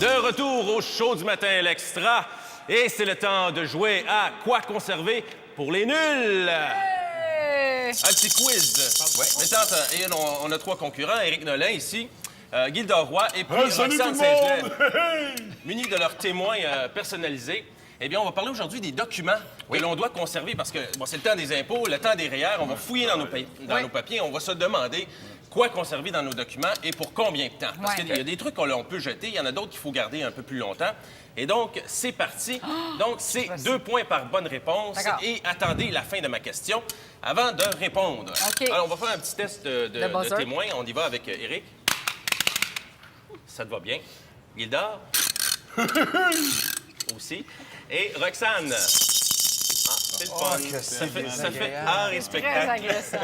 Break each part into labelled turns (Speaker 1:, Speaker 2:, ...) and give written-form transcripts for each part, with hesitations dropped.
Speaker 1: De retour au show du matin, l'Extra. Et c'est le temps de jouer à Quoi conserver pour les nuls. Un petit quiz. Ouais. Mais attends, et on a 3 concurrents. Éric Nolin ici, Gilda Roy et puis Roxane Saint-Gelais. Munis de leurs témoins personnalisés. Eh bien, on va parler aujourd'hui des documents que l'on doit conserver parce que bon, c'est le temps des impôts, le temps des REER. On va fouiller dans nos papiers. On va se demander quoi conserver dans nos documents et pour combien de temps. Parce qu'il y a des trucs qu'on peut jeter, il y en a d'autres qu'il faut garder un peu plus longtemps. Et donc, c'est parti. Donc, c'est 2 points par bonne réponse. Et attendez la fin de ma question avant de répondre. Alors, on va faire un petit test de témoin. On y va avec Éric. Ça te va bien. Gilda? Aussi. Et Roxane? C'est le fun. Ça fait art et spectacle.
Speaker 2: Très agressant.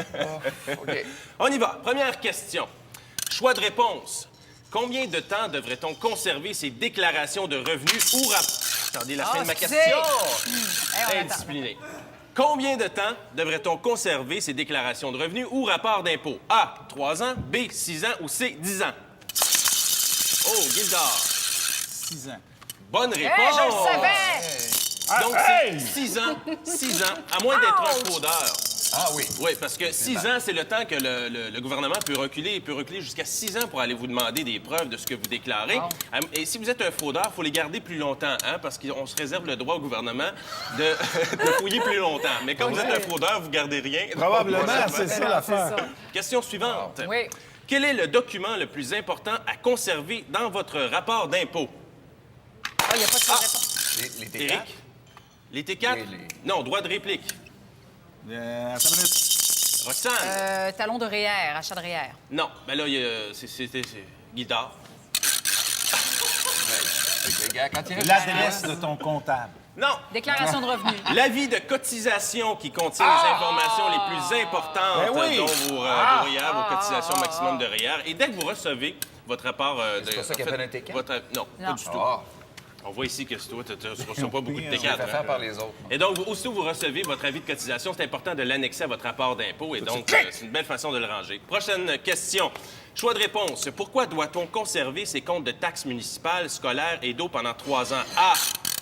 Speaker 1: On y va. Première question. Choix de réponse. Combien de temps devrait-on conserver ces déclarations de revenus ou rapports? Attendez la fin de ma question. Indiscipliné. Combien de temps devrait-on conserver ces déclarations de revenus ou rapports d'impôts? A, 3 ans. B, 6 ans. Ou C, 10 ans. Oh, Gildor.
Speaker 3: 6 ans.
Speaker 1: Bonne réponse!
Speaker 2: Je le savais!
Speaker 1: Donc, c'est 6 ans. 6 ans, à moins d'être un fraudeur.
Speaker 4: Ah oui.
Speaker 1: Oui, parce que 6 ans, c'est le temps que le gouvernement peut reculer. Il peut reculer jusqu'à 6 ans pour aller vous demander des preuves de ce que vous déclarez. Et si vous êtes un fraudeur, il faut les garder plus longtemps, hein, parce qu'on se réserve le droit au gouvernement de fouiller plus longtemps. Mais quand vous êtes un fraudeur, vous gardez rien.
Speaker 3: Probablement, c'est ça l'affaire.
Speaker 1: Question suivante.
Speaker 2: Oui.
Speaker 1: Quel est le document le plus important à conserver dans votre rapport d'impôt?
Speaker 2: Il n'y a pas de réponse.
Speaker 4: Les T4?
Speaker 1: Éric? Les T4? Non, droit de réplique. Roxane?
Speaker 2: Talon de REER, achat de REER.
Speaker 1: Non, ben là, c'est guitare.
Speaker 3: L'adresse de ton comptable.
Speaker 1: Non!
Speaker 2: Déclaration de revenus.
Speaker 1: L'avis de cotisation qui contient les informations les plus importantes, dont vos REER, vos cotisations maximum de REER. Et dès que vous recevez votre rapport de...
Speaker 4: C'est pas ça qui appelle un T4?
Speaker 1: Non, pas du tout. On voit ici que toi, tu ne reçois pas beaucoup de T4.
Speaker 4: C'est fait faire par les autres.
Speaker 1: Et donc, aussitôt que vous recevez votre avis de cotisation, c'est important de l'annexer à votre rapport d'impôt. Et donc, c'est une belle façon de le ranger. Prochaine question. Choix de réponse. Pourquoi doit-on conserver ces comptes de taxes municipales, scolaires et d'eau pendant 3 ans? A,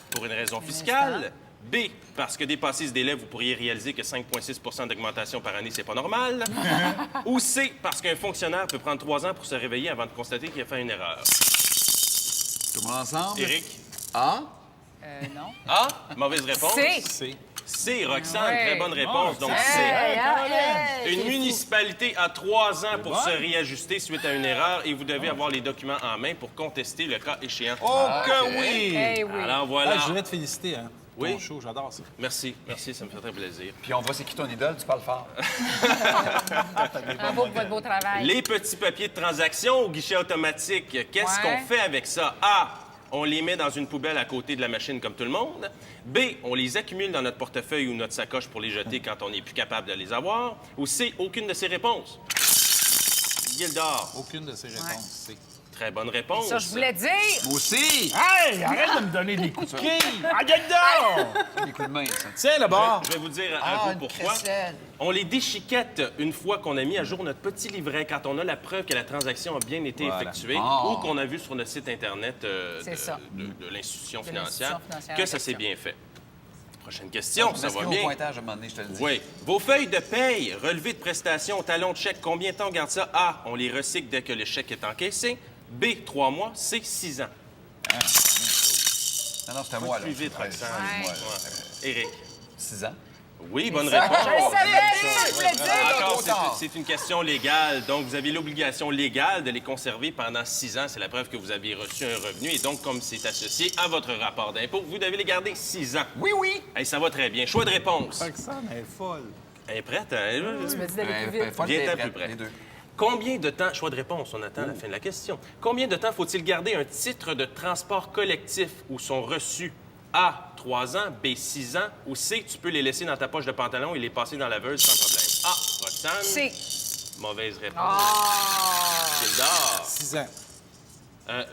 Speaker 1: pour une raison fiscale. B, parce que dépassé ce délai, vous pourriez réaliser que 5,6 d'augmentation par année, c'est pas normal. Ou C, parce qu'un fonctionnaire peut prendre 3 ans pour se réveiller avant de constater qu'il a fait une erreur.
Speaker 4: Tout le monde ensemble?
Speaker 1: Éric?
Speaker 4: A?
Speaker 2: Non.
Speaker 1: A, mauvaise réponse.
Speaker 2: C.
Speaker 1: C, Roxane, très bonne réponse. Donc, C. Une municipalité a 3 ans pour se réajuster suite à une erreur et vous devez avoir les documents en main pour contester le cas échéant.
Speaker 3: Oh que oui!
Speaker 2: Eh oui.
Speaker 1: Alors, voilà.
Speaker 3: Je voudrais te féliciter, hein.
Speaker 1: Oui?
Speaker 3: Ton show, j'adore ça.
Speaker 1: Merci, ça me fait très plaisir.
Speaker 4: Puis on voit c'est qui ton idole, tu parles fort.
Speaker 2: Bravo pour votre beau travail.
Speaker 1: Les petits papiers de transaction au guichet automatique, qu'est-ce qu'on fait avec ça? A, on les met dans une poubelle à côté de la machine comme tout le monde. B, on les accumule dans notre portefeuille ou notre sacoche pour les jeter quand on n'est plus capable de les avoir. Ou C, aucune de ces réponses. Gildor.
Speaker 3: Aucune de ces réponses, c'est...
Speaker 1: Très bonne réponse.
Speaker 2: Ça, je voulais dire.
Speaker 4: Moi aussi!
Speaker 3: Hey! Arrête de me donner des coups de pied! Arrête donc!
Speaker 4: Des coups de main, ça.
Speaker 3: Tiens, le bord!
Speaker 1: Je vais vous dire à vous pourquoi. On les déchiquette une fois qu'on a mis à jour notre petit livret, quand on a la preuve que la transaction a bien été effectuée ou qu'on a vu sur notre site Internet de l'institution financière que ça s'est bien fait. Prochaine question, ça va bien.
Speaker 4: Au pointage, à un moment donné, je te le dis.
Speaker 1: Oui. Vos feuilles de paye, relevés de prestations, talons de chèque, combien de temps on garde ça? A, on les recycle dès que le chèque est encaissé. B, 3 mois. C, 6 ans.
Speaker 4: Non, c'était moi, là.
Speaker 1: Plus vite, Roxane. Éric.
Speaker 4: 6 ans.
Speaker 1: Oui, bonne réponse.
Speaker 2: Je le savais, je voulais dire.
Speaker 1: Encore, c'est une question légale. Donc, vous avez l'obligation légale de les conserver pendant 6 ans. C'est la preuve que vous avez reçu un revenu. Et donc, comme c'est associé à votre rapport d'impôt, vous devez les garder 6 ans.
Speaker 4: Oui, oui.
Speaker 1: Hey, ça va très bien. Choix de réponse.
Speaker 3: Roxane, elle est folle.
Speaker 1: Elle est prête? Hein?
Speaker 2: Tu me dis d'aller plus vite.
Speaker 1: Viens-t'en plus près.
Speaker 4: Les deux.
Speaker 1: Combien de temps, choix de réponse, on attend la fin de la question. Combien de temps faut-il garder un titre de transport collectif ou son reçu? A, 3 ans, B, 6 ans, ou C, tu peux les laisser dans ta poche de pantalon et les passer dans la laveuse sans problème. A, Roxane.
Speaker 2: C.
Speaker 1: Mauvaise réponse. Gildor.
Speaker 3: 6 ans.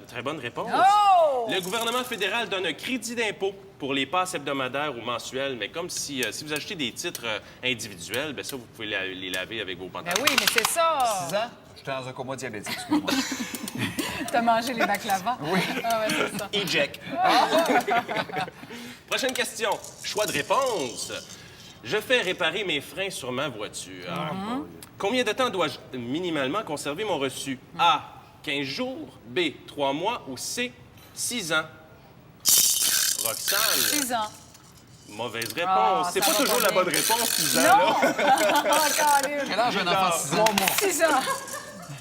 Speaker 1: Très bonne réponse.
Speaker 2: Oh!
Speaker 1: Le gouvernement fédéral donne un crédit d'impôt pour les passes hebdomadaires ou mensuelles, mais comme si vous achetez des titres individuels, bien ça, vous pouvez les laver avec vos pantalons.
Speaker 2: Ben oui, mais c'est ça.
Speaker 4: 6 ans? J'étais dans un coma diabétique, excuse-moi.
Speaker 2: T'as mangé les baklava? Oui. Ah, ouais, c'est ça.
Speaker 1: Eject. Prochaine question. Choix de réponse. Je fais réparer mes freins sur ma voiture. Combien de temps dois-je minimalement conserver mon reçu? A, 15 jours. B, 3 mois. Ou C, 6 ans. Roxane.
Speaker 2: 6 ans.
Speaker 1: Mauvaise réponse.
Speaker 2: Ah,
Speaker 1: C'est
Speaker 2: ça
Speaker 1: pas
Speaker 2: va
Speaker 1: toujours
Speaker 2: pas
Speaker 1: la
Speaker 2: bien.
Speaker 1: bonne réponse, 6 ans, là.
Speaker 2: Non!
Speaker 4: Quel âge un enfant de 6 ans?
Speaker 2: 6 ans.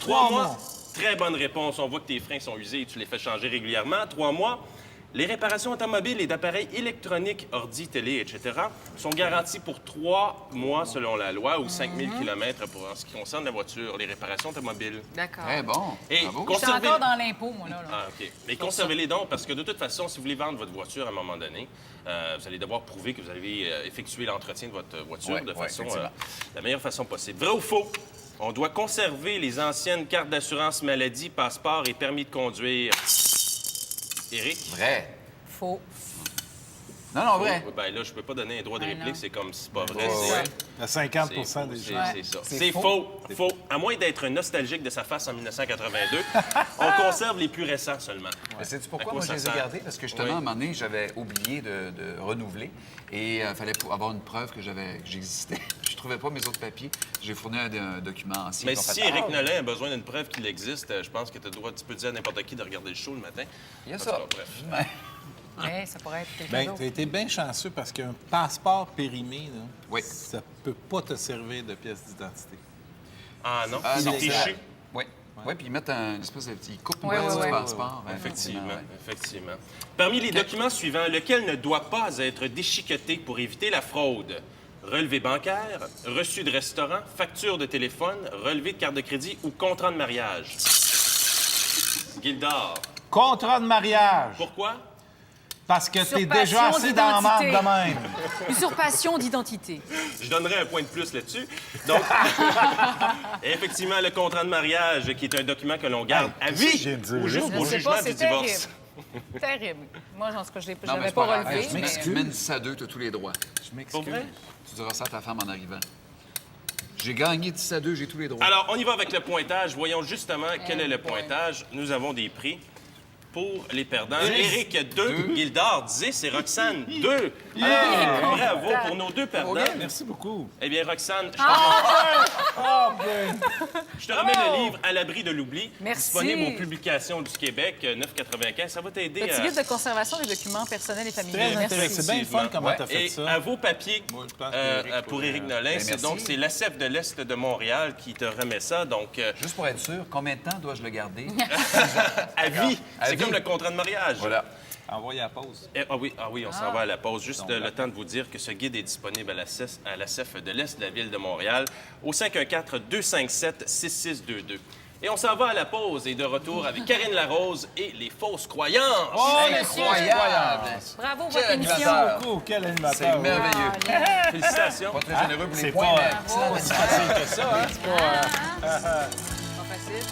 Speaker 1: 3 mois. Très bonne réponse. On voit que tes freins sont usés et tu les fais changer régulièrement. 3 mois. Les réparations automobiles et d'appareils électroniques, ordi, télé, etc., sont garanties pour 3 mois selon la loi ou 5000 km pour en ce qui concerne la voiture, les réparations automobiles.
Speaker 2: D'accord.
Speaker 4: Très bon.
Speaker 1: Et
Speaker 4: Bravo.
Speaker 2: Je suis encore dans l'impôt, moi, là.
Speaker 1: Ah, OK. Mais conservez-les donc, parce que de toute façon, si vous voulez vendre votre voiture à un moment donné, vous allez devoir prouver que vous avez effectué l'entretien de votre voiture
Speaker 4: Ouais,
Speaker 1: de
Speaker 4: ouais,
Speaker 1: façon,
Speaker 4: effectivement.
Speaker 1: la meilleure façon possible. Vrai ou faux? On doit conserver les anciennes cartes d'assurance maladie, passeport et permis de conduire. Éric?
Speaker 4: Vrai.
Speaker 2: Faux.
Speaker 4: Non, vrai.
Speaker 1: Oh, ben là, je peux pas donner un droit de
Speaker 2: Ah,
Speaker 1: réplique,
Speaker 2: non.
Speaker 1: c'est comme si c'est pas vrai.
Speaker 4: Ouais,
Speaker 1: c'est-
Speaker 4: ouais.
Speaker 3: À 50
Speaker 1: C'est faux,
Speaker 3: des
Speaker 1: c'est-
Speaker 3: gens.
Speaker 1: c'est ça.
Speaker 4: C'est
Speaker 1: C'est
Speaker 4: faux.
Speaker 1: faux. Faux. À moins d'être nostalgique de sa face en 1982, on conserve les plus récents seulement.
Speaker 4: Mais sais-tu
Speaker 1: À
Speaker 4: pourquoi
Speaker 1: quoi
Speaker 4: moi je
Speaker 1: ça
Speaker 4: les ai
Speaker 1: sert?
Speaker 4: gardés? Parce que justement,
Speaker 1: Oui.
Speaker 4: à un moment donné, j'avais oublié de renouveler et il fallait avoir une preuve que j'existais. Je trouvais pas mes autres papiers. J'ai fourni un document ancien.
Speaker 1: Mais
Speaker 4: Ils ont
Speaker 1: si
Speaker 4: fait,
Speaker 1: Éric
Speaker 4: ah,
Speaker 1: Nolin a besoin d'une preuve qu'il existe, je pense que tu peux dire à n'importe qui de regarder le show le matin.
Speaker 4: Il y a
Speaker 1: En tout
Speaker 4: ça.
Speaker 1: cas, bref.
Speaker 2: Mais ça pourrait être quelque
Speaker 3: Bien,
Speaker 2: chose.
Speaker 3: tu as été bien chanceux parce qu'un passeport périmé, là,
Speaker 4: Oui.
Speaker 3: ça peut pas te servir de pièce d'identité.
Speaker 1: Ah non,
Speaker 4: Ah,
Speaker 1: c'est
Speaker 4: non,
Speaker 1: fichu.
Speaker 4: Oui. Oui, puis ils mettent un espèce de petit coupe
Speaker 2: Ouais, ouais,
Speaker 4: du
Speaker 2: ouais.
Speaker 4: passeport. Ouais,
Speaker 1: Effectivement,
Speaker 4: ouais.
Speaker 1: effectivement. Parmi les documents suivants, lequel ne doit pas être déchiqueté pour éviter la fraude? Relevé bancaire, reçu de restaurant, facture de téléphone, relevé de carte de crédit ou contrat de mariage? Gildor.
Speaker 3: Contrat de mariage.
Speaker 1: Pourquoi?
Speaker 3: Parce que t'es
Speaker 2: Usurpation
Speaker 3: déjà assis dans la marde
Speaker 2: d'identité.
Speaker 3: de même.
Speaker 2: Usurpation d'identité.
Speaker 1: Je donnerais un point de plus là-dessus. Donc, effectivement, le contrat de mariage, qui est un document que l'on garde à
Speaker 3: qu'est-ce que
Speaker 1: vie
Speaker 3: je viens de dire,
Speaker 1: ou juste
Speaker 2: Je
Speaker 1: au
Speaker 2: sais
Speaker 1: jugement
Speaker 2: pas,
Speaker 1: du
Speaker 2: c'est
Speaker 1: divorce.
Speaker 2: terrible. Terrible. Moi, en tout cas, je
Speaker 4: Non, mais
Speaker 2: l'avais
Speaker 4: c'est
Speaker 2: pas
Speaker 4: grave.
Speaker 2: relevé.
Speaker 4: Tu
Speaker 2: mais-
Speaker 3: m'excuse.
Speaker 4: mènes 10 à 2, tu as tous les droits.
Speaker 1: Pour vrai?
Speaker 4: Tu diras ça à ta femme en arrivant. J'ai gagné 10 à 2, j'ai tous les droits.
Speaker 1: Alors, on y va avec le pointage. Voyons justement quel est le pointage. Nous avons des prix pour les perdants. Éric, 2. Gildor, 10. Et Roxane, 2. Alors, bravo pour nos 2 perdants.
Speaker 3: Merci beaucoup.
Speaker 1: Eh bien, Roxane,
Speaker 3: Oh, ben.
Speaker 1: je te remets le livre À l'abri de l'oubli.
Speaker 2: Merci.
Speaker 1: Disponible aux publications du Québec, 9,95. Ça va t'aider
Speaker 2: Petit
Speaker 1: à...
Speaker 2: livre de conservation des documents personnels et familiaux.
Speaker 3: Très
Speaker 2: Merci.
Speaker 3: intéressant. C'est bien le fun comment
Speaker 1: Ouais.
Speaker 3: t'as fait
Speaker 1: Et
Speaker 3: ça.
Speaker 1: à vos papiers,
Speaker 3: Moi, je pense que Éric
Speaker 1: pour Éric Nolin,
Speaker 4: Ben,
Speaker 1: c'est
Speaker 4: merci.
Speaker 1: donc c'est l'ACF de l'Est de Montréal qui te remet ça. Donc,
Speaker 4: Juste pour être sûr, combien de temps dois-je le garder?
Speaker 1: à vie.
Speaker 4: À
Speaker 1: C'est
Speaker 4: vie.
Speaker 1: comme le contrat de mariage.
Speaker 4: Voilà.
Speaker 3: Envoyez à la pause.
Speaker 1: Ah oui, on s'en va à la pause. Juste le temps de vous dire que ce guide est disponible à l'ACF de l'Est de la ville de Montréal au 514-257-6622. Et on s'en va à la pause et de retour avec Karine Larose et les fausses croyances.
Speaker 3: Oh,
Speaker 4: Incroyable!
Speaker 2: Bravo,
Speaker 4: Quel
Speaker 2: votre émission.
Speaker 4: animateur.
Speaker 3: Oh, quel animateur.
Speaker 4: C'est merveilleux.
Speaker 1: Félicitations.
Speaker 4: Pas très généreux pour les
Speaker 3: C'est
Speaker 4: points,
Speaker 3: pas,
Speaker 4: mais excellent
Speaker 3: pas si facile que ça, hein? C'est pas...
Speaker 2: Pas facile.